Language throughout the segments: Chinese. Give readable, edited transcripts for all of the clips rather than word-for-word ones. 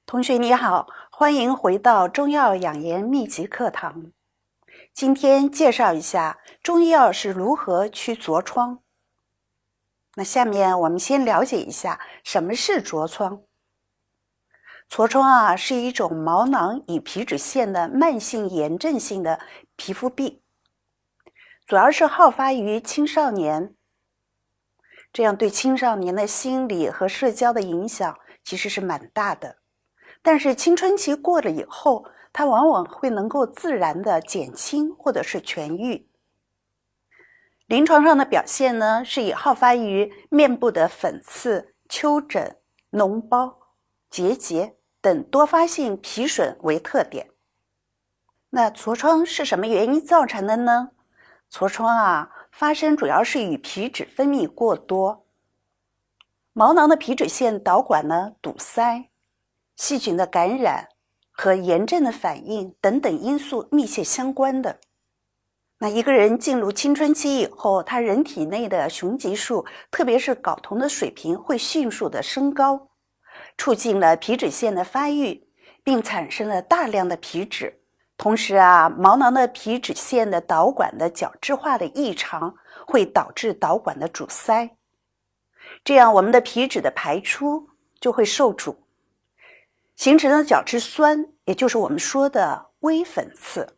同学你好，欢迎回到中药养颜秘籍课堂。今天介绍一下中医药是如何祛痤疮。那下面我们先了解一下什么是痤疮。痤疮是一种毛囊与皮脂腺的慢性炎症性的皮肤病，主要是好发于青少年，这样对青少年的心理和社交的影响其实是蛮大的。但是青春期过了以后，它往往会能够自然的减轻或者是痊愈。临床上的表现呢，是以好发于面部的粉刺、丘疹、脓包、结节等多发性皮损为特点。那痤疮是什么原因造成的呢？痤疮发生主要是与皮脂分泌过多，毛囊的皮脂腺导管呢堵塞，细菌的感染和炎症的反应等等因素密切相关的。那一个人进入青春期以后，他人体内的雄激素，特别是睾酮的水平会迅速的升高，促进了皮脂腺的发育，并产生了大量的皮脂。同时毛囊的皮脂腺的导管的角质化的异常会导致导管的阻塞，这样我们的皮脂的排出就会受阻，形成了角质酸，也就是我们说的微粉刺。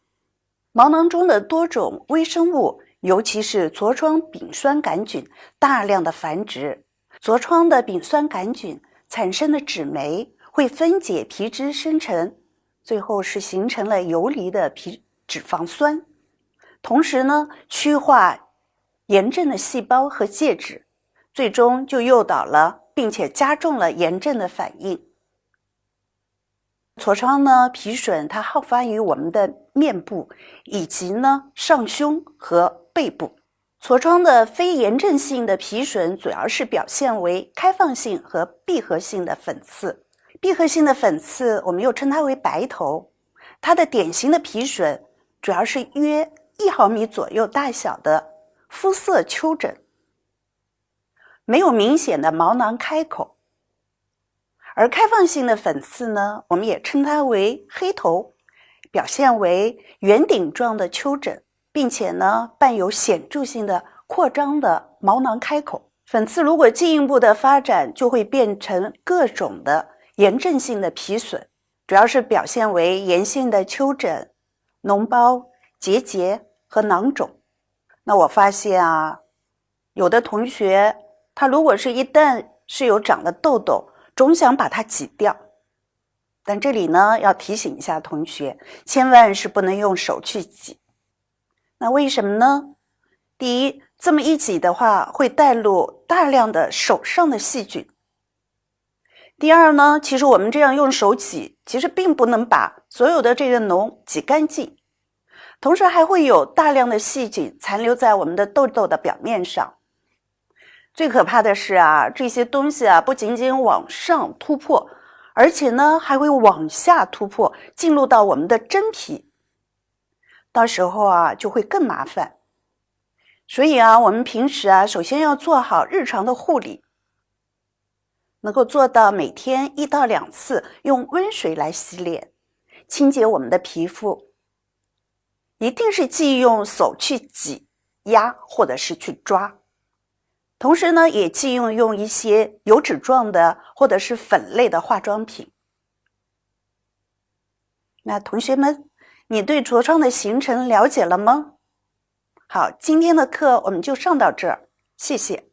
毛囊中的多种微生物，尤其是痤疮丙酸杆菌大量的繁殖，痤疮的丙酸杆菌产生的脂酶会分解皮脂生成，最后是形成了游离的脂肪酸，同时呢趋化炎症的细胞和介质，最终就诱导了并且加重了炎症的反应。痤疮呢，皮损它好发于我们的面部以及呢上胸和背部。痤疮的非炎症性的皮损主要是表现为开放性和闭合性的粉刺。闭合性的粉刺我们又称它为白头，它的典型的皮损主要是约1毫米左右大小的肤色丘疹，没有明显的毛囊开口。而开放性的粉刺呢，我们也称它为黑头，表现为圆顶状的丘疹，并且呢伴有显著性的扩张的毛囊开口。粉刺如果进一步的发展，就会变成各种的炎症性的皮损，主要是表现为炎性的丘疹、脓包、结节和囊肿。那我发现有的同学他如果是一旦是有长了痘痘，总想把它挤掉，但这里呢要提醒一下同学，千万是不能用手去挤。那为什么呢？第一，这么一挤的话会带入大量的手上的细菌。第二呢，其实我们这样用手挤，其实并不能把所有的这个脓挤干净，同时还会有大量的细菌残留在我们的痘痘的表面上。最可怕的是这些东西不仅仅往上突破，而且呢还会往下突破，进入到我们的真皮，到时候就会更麻烦。所以我们平时首先要做好日常的护理，能够做到每天1到2次用温水来洗脸，清洁我们的皮肤，一定是忌用手去挤压或者是去抓。同时呢，也忌用一些油脂状的或者是粉类的化妆品。那同学们，你对痤疮的形成了解了吗？好，今天的课我们就上到这儿，谢谢。